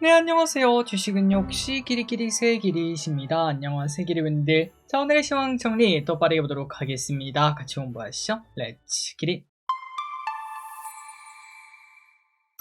네, 안녕하세요. 주식은 역시 길이길이 새길이십니다. 안녕하세요, 길이분들. 자, 오늘의 시황 정리 또 빠르게 보도록 하겠습니다. 같이 공부하시죠. 렛츠 기릿.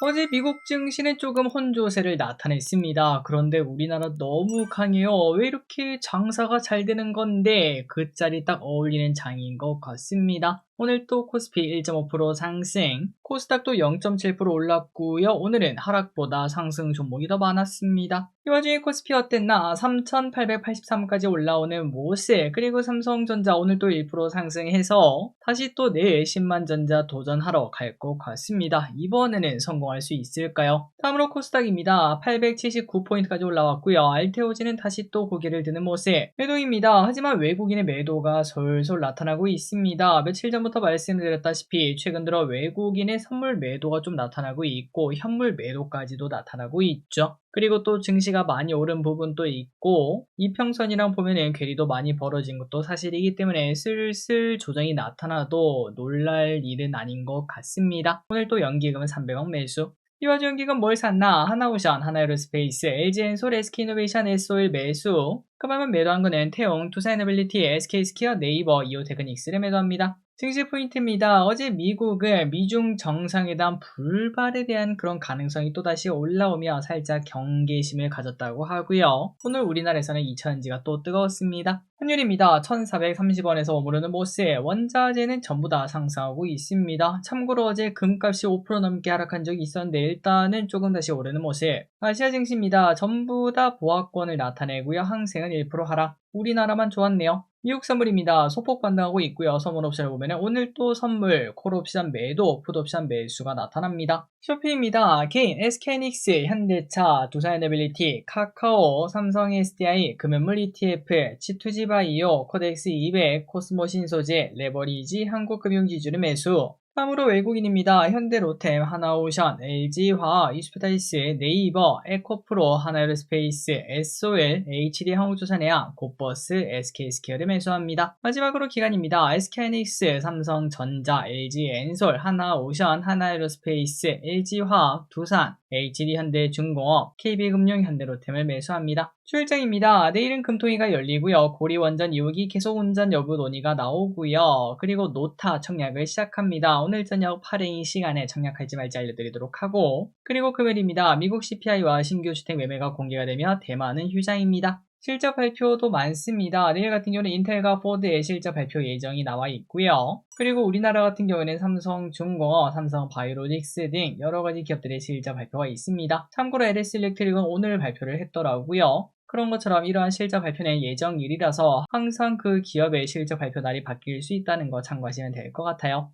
어제 미국 증시는 조금 혼조세를 나타냈습니다. 그런데 우리나라 너무 강해요. 왜 이렇게 장사가 잘 되는 건데 그 짤이 딱 어울리는 장인 것 같습니다. 오늘 또 코스피 1.5% 상승, 코스닥도 0.7% 올랐고요. 오늘은 하락보다 상승 종목이 더 많았습니다. 이 와중에 코스피 어땠나? 3,883까지 올라오는 모습, 그리고 삼성전자 오늘 또 1% 상승해서 다시 또 내일 10만 전자 도전하러 갈 것 같습니다. 이번에는 성공할 수 있을까요? 다음으로 코스닥입니다. 879포인트까지 올라왔고요. 알테오지는 다시 또 고개를 드는 모습, 매도입니다. 하지만 외국인의 매도가 솔솔 나타나고 있습니다. 며칠 전부터 말씀드렸다시피 최근 들어 외국인의 선물 매도가 좀 나타나고 있고 현물 매도까지도 나타나고 있죠. 그리고 또 증시가 많이 오른 부분도 있고 이평선이랑 보면은 괴리도 많이 벌어진 것도 사실이기 때문에 슬슬 조정이 나타나도 놀랄 일은 아닌 것 같습니다. 오늘 또 연기금은 300억 매수. 이 와중 연기금 뭘 샀나? 하나오션, 하나에어로스페이스, LG엔솔, SK이노베이션, S-오일 매수. 그러면 매도한 거는 태용, 투자에너빌리티, SK스퀘어, 네이버, 이오테크닉스를 매도합니다. 증시 포인트입니다. 어제 미국은 미중 정상회담 불발에 대한 그런 가능성이 또다시 올라오며 살짝 경계심을 가졌다고 하고요. 오늘 우리나라에서는 2천원지가 또 뜨거웠습니다. 환율입니다. 1430원에서 머무르는 모습, 원자재는 전부 다 상승하고 있습니다. 참고로 어제 금값이 5% 넘게 하락한 적이 있었는데 일단은 조금 다시 오르는 모습. 아시아 증시입니다. 전부 다 보합권을 나타내고요. 항생은 1% 하락. 우리나라만 좋았네요. 미국 선물입니다. 소폭 반등하고 있고요. 선물 옵션을 보면 오늘 또 선물, 콜옵션 매도, 풋옵션 매수가 나타납니다. 쇼피입니다. 개인, SK이닉스, 현대차, 두산에너빌리티, 카카오, 삼성 SDI, 금연물 ETF, G2G바이오, 코덱스 200, 코스모신소재, 레버리지, 한국금융지주를 매수. 다음으로 외국인입니다. 현대로템, 하나오션, LG화학, 이스페타이스, 네이버, 에코프로, 하나에어로스페이스, S-오일, HD항공조선해양, 곧버스, SK스퀘어를 매수합니다. 마지막으로 기관입니다. SK하이닉스, 삼성전자, LG엔솔, 하나오션, 하나에어로스페이스, LG화학, 두산, HD현대중공업, KB금융, 현대로템을 매수합니다. 출장입니다. 내일은 금토일가 열리고요. 고리원전 2호기 계속 운전 여부 논의가 나오고요. 그리고 노타 청약을 시작합니다. 오늘 저녁 8행 시간에 청약할지 말지 알려드리도록 하고, 그리고 금요일입니다. 미국 CPI와 신규 주택 매매가 공개가 되며 대만은 휴장입니다. 실적 발표도 많습니다. 내일 같은 경우는 인텔과 포드의 실적 발표 예정이 나와 있고요. 그리고 우리나라 같은 경우에는 삼성중공업, 삼성바이오로직스 등 여러가지 기업들의 실적 발표가 있습니다. 참고로 LS일렉트릭은 오늘 발표를 했더라고요. 그런 것처럼 이러한 실적 발표는 예정일이라서 항상 그 기업의 실적 발표 날이 바뀔 수 있다는 거 참고하시면 될 것 같아요.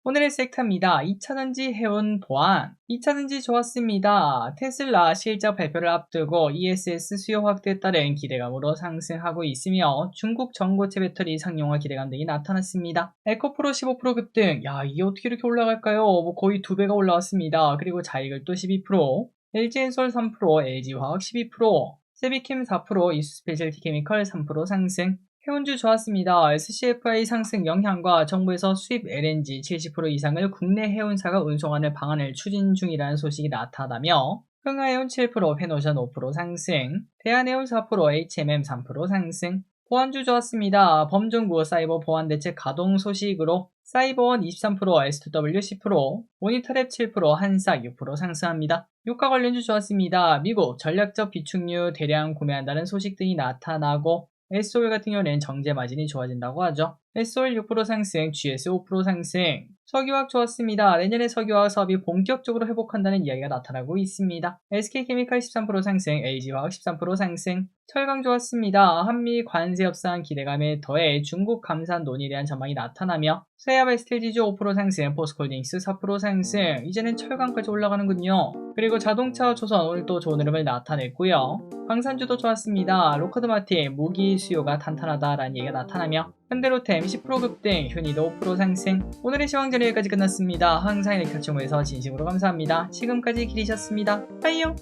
오늘의 섹터입니다. 2차전지 해운 보안. 2차전지 좋았습니다. 테슬라 실적 발표를 앞두고 ESS 수요 확대에 따른 기대감으로 상승하고 있으며 중국 전고체 배터리 상용화 기대감 등이 나타났습니다. 에코프로 15% 급등. 야, 이게 어떻게 이렇게 올라갈까요? 거의 2배가 올라왔습니다. 그리고 자이글도 12%, LG엔솔 3%, LG화학 12%, 세비캠 4%, 이수스페셜티 케미컬 3% 상승. 해운주 좋았습니다. SCFI 상승 영향과 정부에서 수입 LNG 70% 이상을 국내 해운사가 운송하는 방안을 추진 중이라는 소식이 나타나며 흥하해운 7%, 페노션 5% 상승, 대한해운 4%, HMM 3% 상승. 보안주 좋았습니다. 범정부 사이버 보안 대책 가동 소식으로 사이버원 23%, S2W 10%, 모니터랩 7%, 한삭 6% 상승합니다. 유가 관련주 좋았습니다. 미국 전략적 비축유 대량 구매한다는 소식 등이 나타나고 S-오일 같은 경우는 정제 마진이 좋아진다고 하죠. S-오일 6% 상승, GS 5% 상승. 석유화학 좋았습니다. 내년에 석유화학 사업이 본격적으로 회복한다는 이야기가 나타나고 있습니다. SK케미칼 13% 상승, LG화학 13% 상승. 철강 좋았습니다. 한미 관세 협상 기대감에 더해 중국 감산 논의에 대한 전망이 나타나며 서해압 스틸지주 5% 상승, 포스코홀딩스 4% 상승. 이제는 철강까지 올라가는군요. 그리고 자동차 조선 오늘 또 좋은 흐름을 나타냈고요. 방산주도 좋았습니다. 로커드 마틴 무기 수요가 탄탄하다라는 얘기가 나타나며 현대로템 10% 급등, 현이도 5% 상승. 오늘의 시황전 여기까지 끝났습니다. 항상 이렇게 같이 공부해서 진심으로 감사합니다. 지금까지 길이셨습니다. 빠이요.